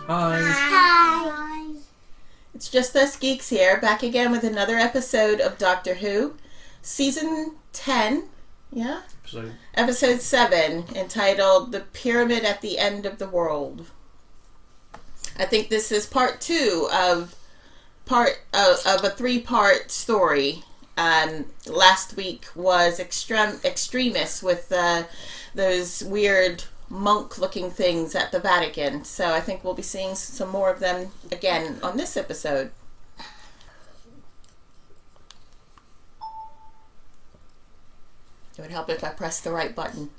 Hi. Hi. It's just us geeks here, back again with another episode of Doctor Who, Season 10, yeah? Episode 7, entitled The Pyramid at the End of the World. I think this is part 2 of a 3-part story. Last week was Extremis with those weird monk-looking things at the Vatican. So I think we'll be seeing some more of them again on this episode. It would help if I pressed the right button.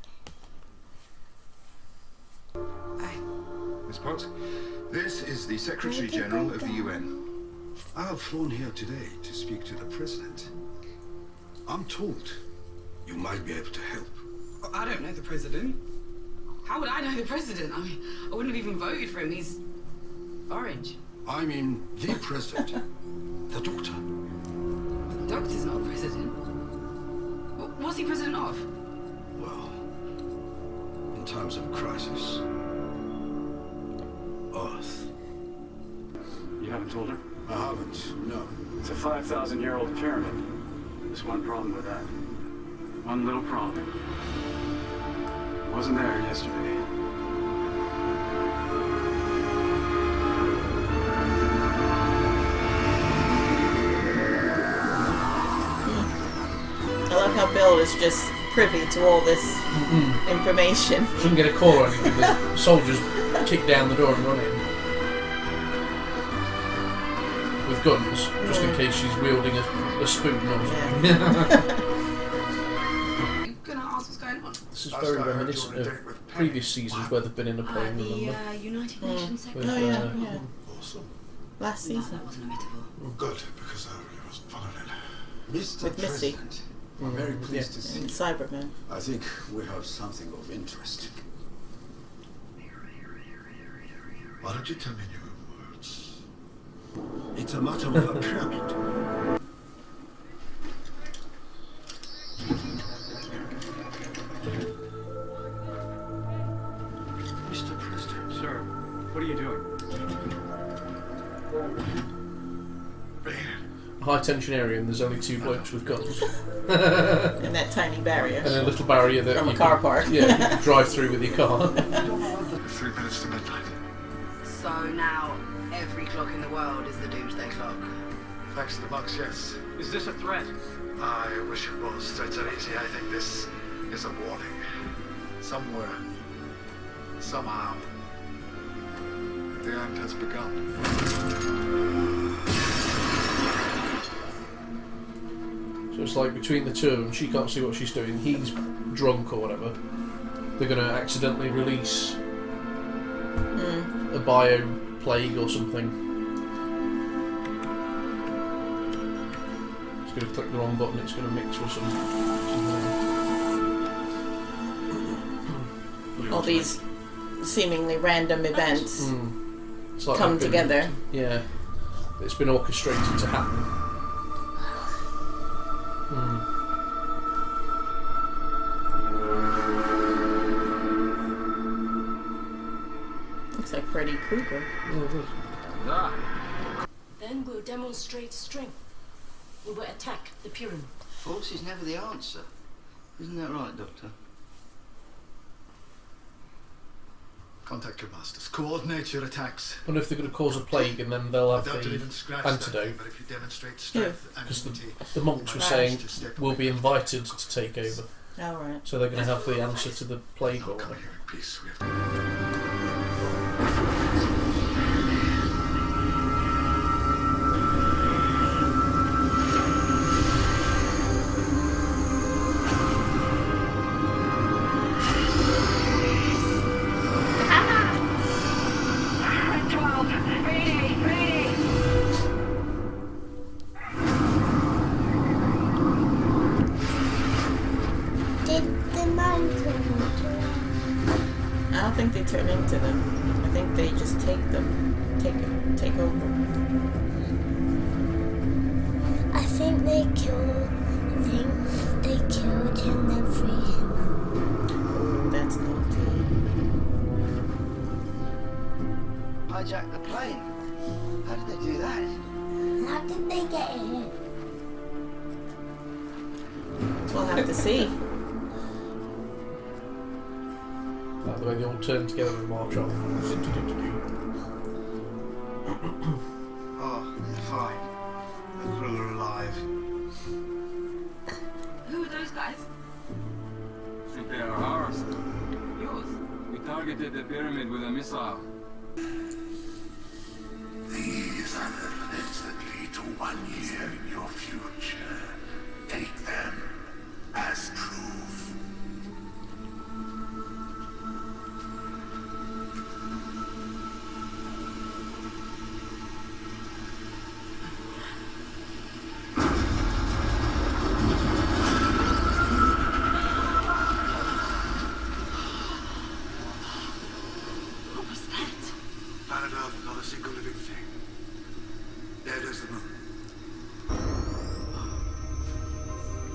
Miss Potts, this is the Secretary General of the UN. I have flown here today to speak to the President. I'm told you might be able to help. I don't know the President. How would I know the President? I mean, I wouldn't have even voted for him. He's orange. I mean the President. The Doctor. The Doctor's not a president. What's he president of? Well, in times of crisis, Earth. You haven't told her? I haven't, no. It's a 5,000-year-old pyramid. There's one problem with that. One little problem. Wasn't there yesterday. I love how Bill is just privy to all this information. Shouldn't get a call or anything. The soldiers kick down the door and run in. With guns, just in case she's wielding a spoon or something. Yeah. You gonna ask what's going on? This is very reminiscent of previous seasons where they've been in a plane, remember? The United Nations With, Secretary. Yeah. Awesome. Last No, season. that wasn't a metaphor. Good, because I really wasn't following it. Mr. With Missy. President, I'm very pleased to see And you. Cyberman. I think we have something of interest. Why don't you tell me in your own words? It's a matter of a pyramid. Mr. President. Sir, what are you doing? Bring it. High tension area, and there's only 2 blokes with guns. And that tiny barrier. And a little barrier that From you a car can, park. Yeah, you can drive through with your car. 3 minutes to midnight. So now every clock in the world is the doomsday clock. Thanks to the monks, yes. Is this a threat? I wish it was. Threats are easy. I think this is a warning. Somewhere, somehow, the end has begun. So it's like between the two of them, she can't see what she's doing, he's drunk or whatever. They're going to accidentally release a bio plague or something. It's going to click the wrong button, it's going to mix with something. All these seemingly random events It's like come they've been- together. Yeah. It's been orchestrated to happen. Looks like Freddy Krueger. Yeah, it is. Then we'll demonstrate strength. We will attack the pyramid. Force is never the answer. Isn't that right, Doctor? Contact your masters. Coordinate your attacks. I wonder if they're going to cause a plague and then they'll I have doubt you'll even the scratch antidote. that, but if you demonstrate strength and Because unity, the monks were saying we'll be invited to take over. Oh, right. So they're going to have the answer to the plague or not come whatever. here in peace. We have Did the mountain I don't think they turn into them. I think they just take them, take over. I think they killed him and free him. Oh, that's naughty. hijack the plane. How did they do that? How did they get in? We'll have to see. Like the way they all turn together and march on. Oh, they're fine. The crew are alive. Who are those guys? I think they are ours. Yours? We targeted the pyramid with a missile. These are the threads that lead to 1 year in your future. Take them as truth. What was that? Planet Earth, not a single living thing. Dead as the moon.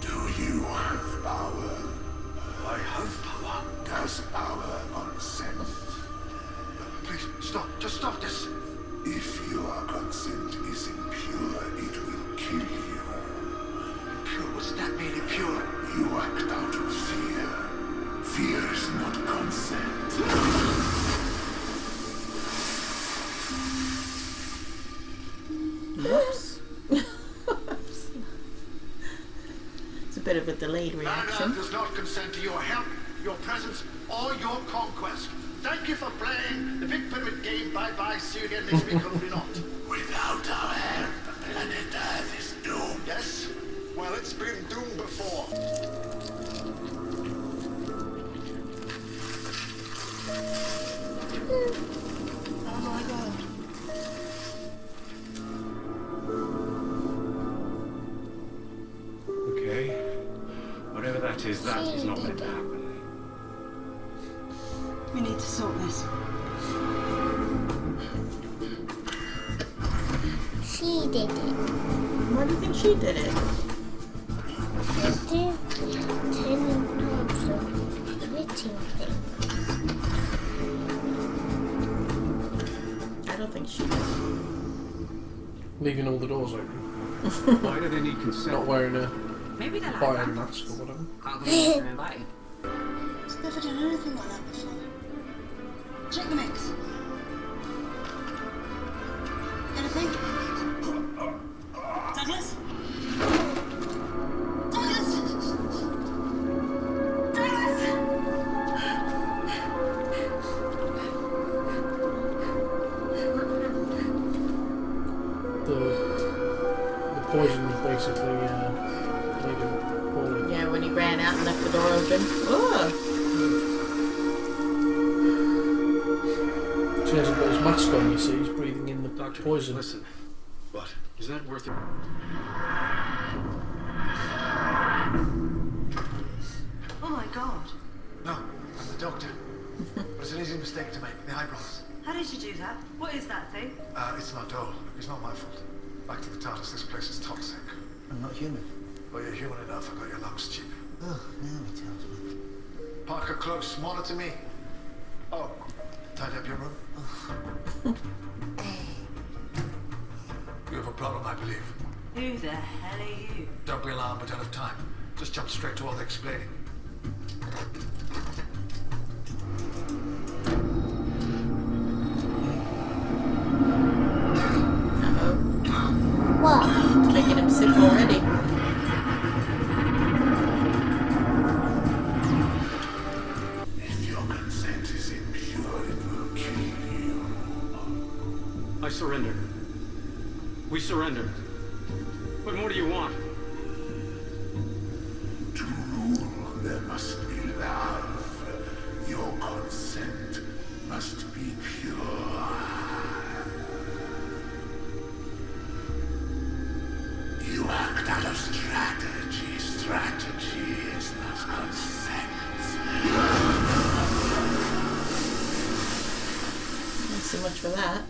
Do you have power? I have power. Does power consent? Please, stop. Just stop this. If your consent is impure, it will kill you. Pure, what's that mean, impure? You act out of fear. Fear is not consent. Whoops. It's a bit of a delayed Planet reaction. Earth does not consent to your help, your presence, or your conquest. Thank you for playing the Big Pyramid game. Bye-bye. See you again next week, hopefully not. Without our help, planet Earth is doomed. Yes? Well, it's been doomed before. Oh my god. Okay. Whatever that is not meant to happen. We need to sort this. She did it. Why do you think she did it? There's two tiny knobs of switching things. I don't think she did. Leaving all the doors open. Why do they need consent? Not wearing a Maybe they're like bio that. mask or whatever. Can't come in and invite. It's never done anything like that before. Check the mix. Anything? Douglas? Douglas! Douglas! The poison was basically made him poorly. Yeah, when he ran out and left the door open. Oh, He hasn't got his mask on, you see, he's breathing in the Doctor, poison. listen. What? Is that worth it? Oh my god. No, I'm the doctor. It was an easy mistake to make. The eyebrows. How did you do that? What is that thing? It's not Dole. It's not my fault. Back to the TARDIS. This place is toxic. I'm not human. Well, you're human enough. I got your lungs cheap. Oh, now he tells me. Parker, close. Monitor me. Oh, tidy up your room. You have a problem, I believe. Who the hell are you? Don't be alarmed. We don't have time. Just jump straight to all the explaining. What? it's making him sick already. If your consent is impure, it will kill you. I surrender. We surrender. What more do you want? To rule, there must be love. Your consent must be pure. You act out of strategy. Strategy is not consent. Not so much for that.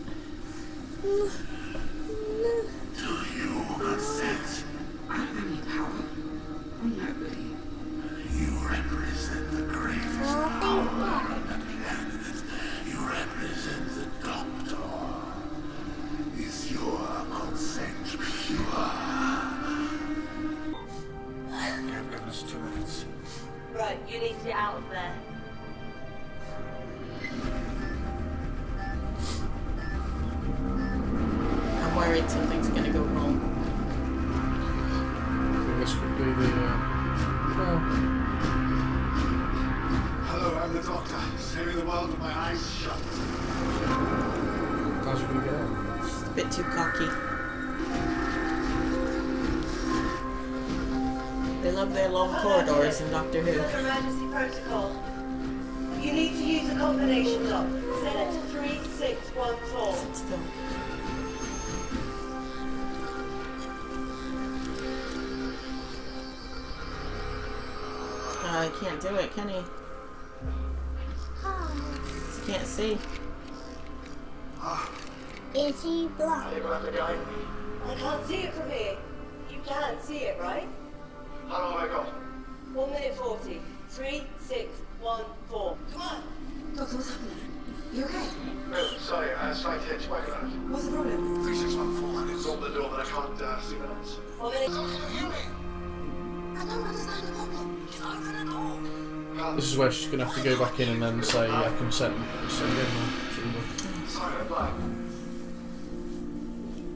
Do you consent? I don't have any power. I'm nobody. You represent the greatest power on the planet. You represent the Doctor. get out of there. I'm worried something's going to go wrong. This could be the. Hello, I'm the Doctor, saving the world with my eyes shut. How's it going to get out? Just a bit too cocky. They love their long corridors in Doctor Who. This is emergency protocol. You need to use a combination lock. Set it to 3614. Sit still. He can't do it, can he? He can't see. Is he blind? I can't see it from here. You can see it, right? How long have I got? 1 minute 40. 3614. Come on. Doctor, what's happening? You okay? No, sorry, I had a slight hitch. Wait a minute. What's the problem? 3614. It's on the door, but I can't see the numbers. 1 minute. Can you hear me? I don't understand the problem. She's open the door. This is where she's going to have to go back in and then say, I consent. So again, Sorry, I'm blind.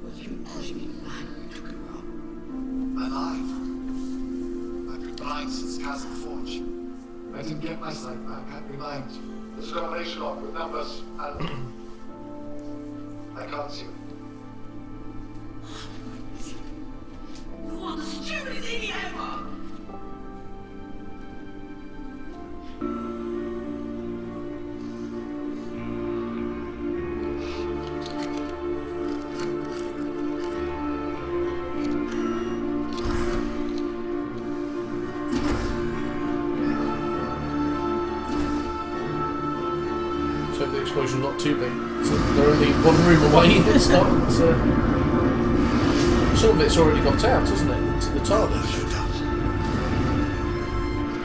What do you mean blind? What are you talking about? I'm alive. I've been blind since Castle Forge. I didn't get my sight back. I can't be blind. There's a combination lock with numbers and I can't see it. You are the stupidest idiot ever! so the explosion's not too big. So they're only one room away. It's not. Some of it's already got out, hasn't it? Into the TARDIS.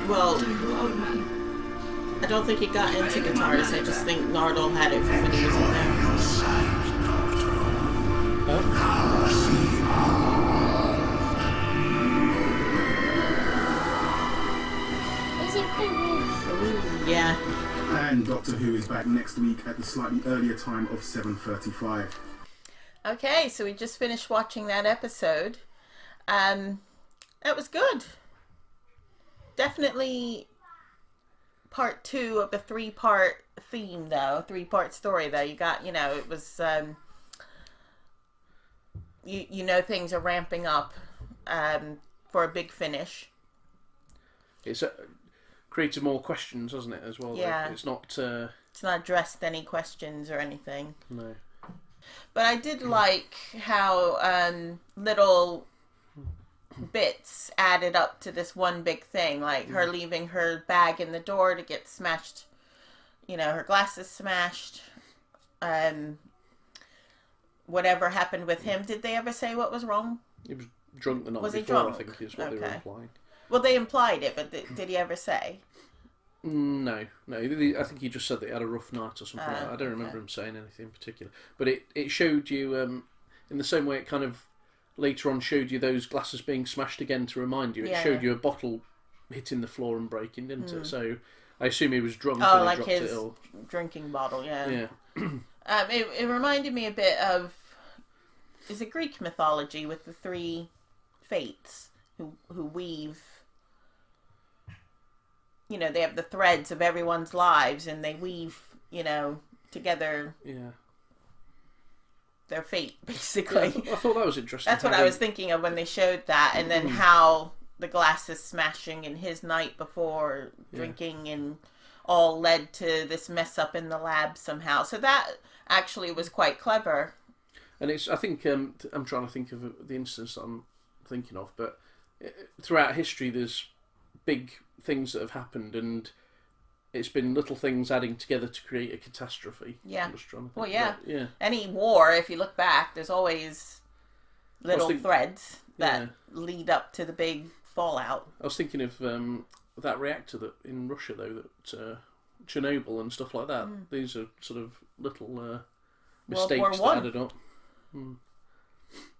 Well, I don't think it got into the TARDIS. I just think Nardole had it from when he was in there. Is it finished? Ooh, yeah. And Doctor Who is back next week at the slightly earlier time of 7:35. Okay, so we just finished watching that episode. That was good. Definitely part 2 of the 3-part theme, though. 3-part story, though. You got, it was, you know things are ramping up for a big finish. It's created more questions, hasn't it, as well? Yeah. Like, it's not addressed any questions or anything. No. But I did like how little bits added up to this one big thing, like her leaving her bag in the door to get smashed, her glasses smashed, whatever happened with him. Did they ever say what was wrong? He was drunk the night Was he before, drunk? I think is what they were implying. Well, they implied it, but did he ever say? No. I think he just said that he had a rough night or something like that. I don't remember him saying anything in particular. But it showed you, in the same way it kind of later on showed you those glasses being smashed again to remind you. It showed you a bottle hitting the floor and breaking, didn't it? So I assume he was drunk when he dropped his it. Or... drinking bottle, yeah. Yeah. It reminded me a bit of, is it Greek mythology with the 3 fates who weave... they have the threads of everyone's lives and they weave, together their fate, basically. Yeah, I thought that was interesting. That's what I was thinking of when they showed that, and then how the glasses smashing and his night before drinking and all led to this mess up in the lab somehow. So that actually was quite clever. And I think, I'm trying to think of the instance that I'm thinking of, but throughout history there's big things that have happened, and it's been little things adding together to create a catastrophe. Yeah. I'm just trying to think. Well, yeah. Yeah. Any war, if you look back, there's always little threads that lead up to the big fallout. I was thinking of that reactor that in Russia, though, that Chernobyl and stuff like that. These are sort of little mistakes that added up.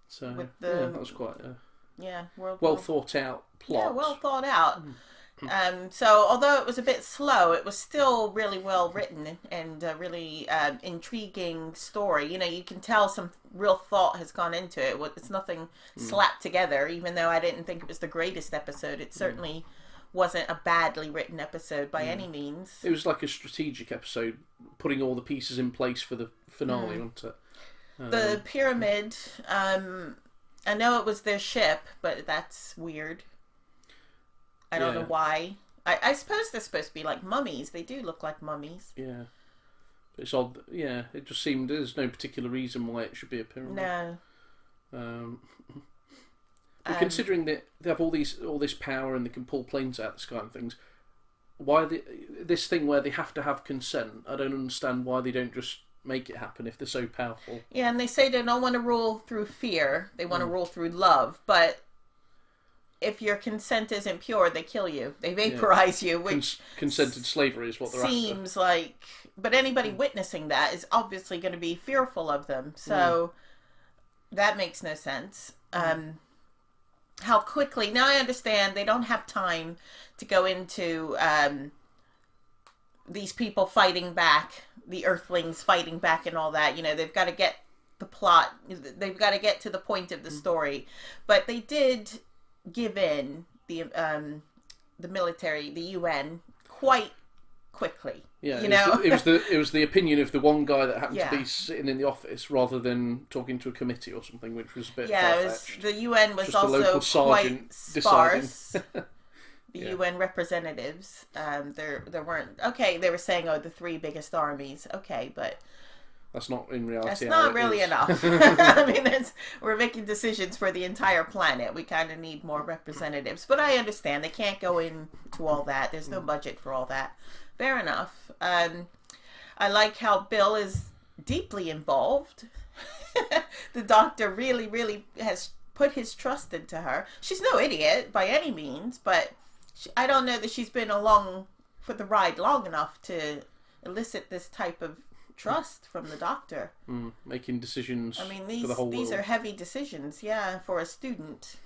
So that was quite well thought out plot. Yeah, well thought out. So although it was a bit slow, it was still really well written and a really intriguing story. You know, you can tell some real thought has gone into it. It's nothing slapped together, even though I didn't think it was the greatest episode. It certainly wasn't a badly written episode by any means. It was like a strategic episode, putting all the pieces in place for the finale, wasn't it? The pyramid, I know it was their ship, but that's weird. I don't know why. I suppose they're supposed to be like mummies. They do look like mummies. Yeah. It's odd. Yeah, it just seemed there's no particular reason why it should be a pyramid. No. But considering that they have all this power and they can pull planes out of the sky and things, why this thing where they have to have consent? I don't understand why they don't just make it happen if they're so powerful. Yeah, and they say they don't want to rule through fear. They want to rule through love. But if your consent isn't pure, they kill you. They vaporize you, which consented slavery is what they're seems like. But anybody witnessing that is obviously going to be fearful of them. So that makes no sense. How quickly... Now I understand they don't have time to go into these people fighting back, the Earthlings fighting back and all that. You know, they've got to get the plot. They've got to get to the point of the story. But they did give in the military, the UN, quite quickly. Yeah, you know? it was the opinion of the one guy that happened to be sitting in the office rather than talking to a committee or something, which was a bit far-fetched. The UN was just also quite sparse. The Yeah. UN representatives, there weren't. Okay, they were saying, the 3 biggest armies. Okay, but that's not in reality. That's not really enough. I mean, we're making decisions for the entire planet. We kind of need more representatives. But I understand they can't go into all that. There's no budget for all that. Fair enough. I like how Bill is deeply involved. The doctor really, really has put his trust into her. She's no idiot by any means, but I don't know that she's been along for the ride long enough to elicit this type of trust from the doctor. Making decisions. I mean, for the whole these world. are heavy decisions, for a student.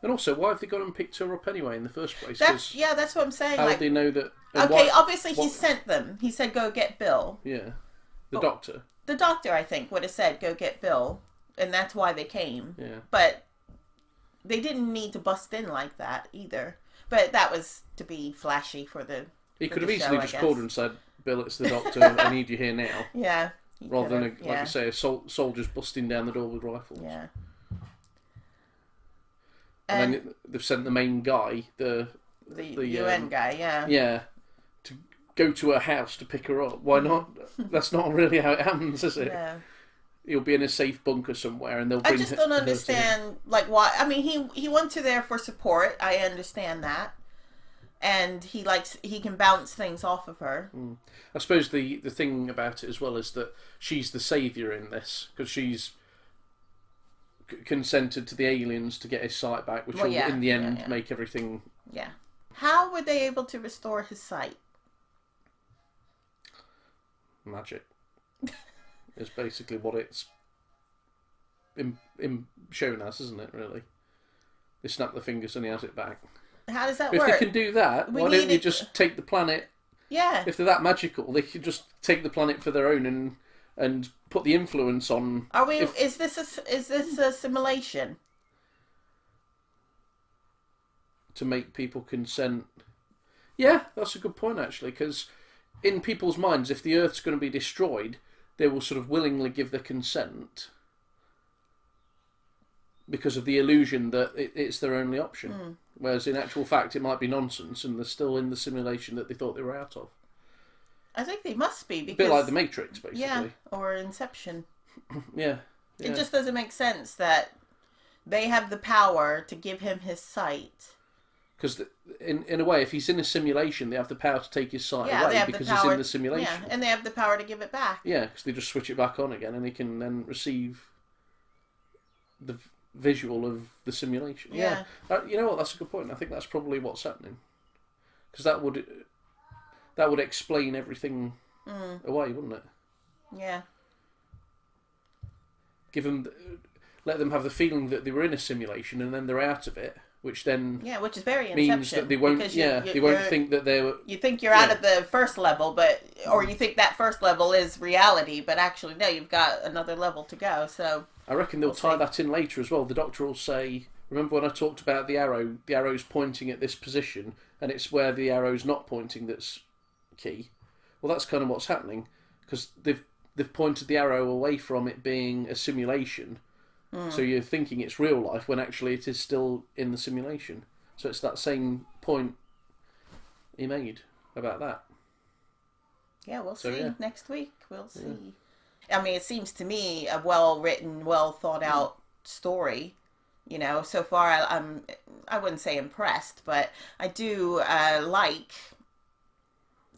And also, why have they gone and picked her up anyway in the first place? That's what I'm saying. How like, do they know that? Okay, obviously he sent them. He said, "Go get Bill." Yeah, the doctor. The doctor, I think, would have said, "Go get Bill," and that's why they came. Yeah. But they didn't need to bust in like that either. But that was to be flashy for the. He could have show, easily just called her and said, "Bill, it's the doctor. I need you here now." Yeah. Rather than, like you say, a soldiers busting down the door with rifles. Yeah. And then they've sent the main guy, the UN guy, yeah, to go to her house to pick her up. Why not? That's not really how it happens, is it? Yeah. He'll be in a safe bunker somewhere, and they'll bring. I just don't understand, like, why. I mean, he went to there for support. I understand that, and he can bounce things off of her. I suppose the thing about it as well is that she's the saviour in this because she's consented to the aliens to get his sight back, which will in the end make everything. Yeah. How were they able to restore his sight? Magic. Is basically what it's shown us, isn't it? Really, they snap the fingers and he has it back. How does that work? work? If they can do that, why don't they just take the planet? Yeah. If they're that magical, they could just take the planet for their own and put the influence on. Are we? Is this a simulation? To make people consent. Yeah, that's a good point actually, because in people's minds, if the Earth's going to be destroyed, they will sort of willingly give their consent because of the illusion that it's their only option. Whereas in actual fact, it might be nonsense, and they're still in the simulation that they thought they were out of. I think they must be because a bit like the Matrix, basically. Yeah, or Inception. Yeah. It just doesn't make sense that they have the power to give him his sight. Because in a way, if he's in a simulation, they have the power to take his sight away because he's in the simulation. Yeah, and they have the power to give it back. Yeah, because they just switch it back on again, and he can then receive the visual of the simulation. Yeah. You know what? That's a good point. I think that's probably what's happening. Because that would explain everything away, wouldn't it? Yeah. Give him, let them have the feeling that they were in a simulation, and then they're out of it, which then which is very means Inception, that they won't. They won't think that they were. You think you're out of the first level, or you think that first level is reality, but actually no, you've got another level to go. So I reckon they'll tie that in later as well. The Doctor will say, "Remember when I talked about the arrow? The arrow's pointing at this position, and it's where the arrow's not pointing that's key." Well, that's kind of what's happening, because they've pointed the arrow away from it being a simulation. So you're thinking it's real life when actually it is still in the simulation. So it's that same point he made about that. Yeah, we'll see next week. We'll see. I mean, it seems to me a well-written, well-thought-out story. You know, so far I wouldn't say impressed, but I do like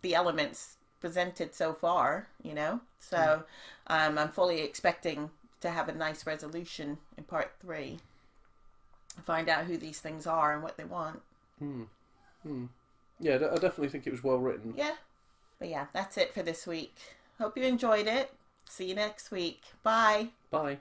the elements presented so far, you know. So I'm fully expecting to have a nice resolution in part 3. Find out who these things are and what they want. Yeah, I definitely think it was well written. Yeah. But yeah, that's it for this week. Hope you enjoyed it. See you next week. Bye. Bye.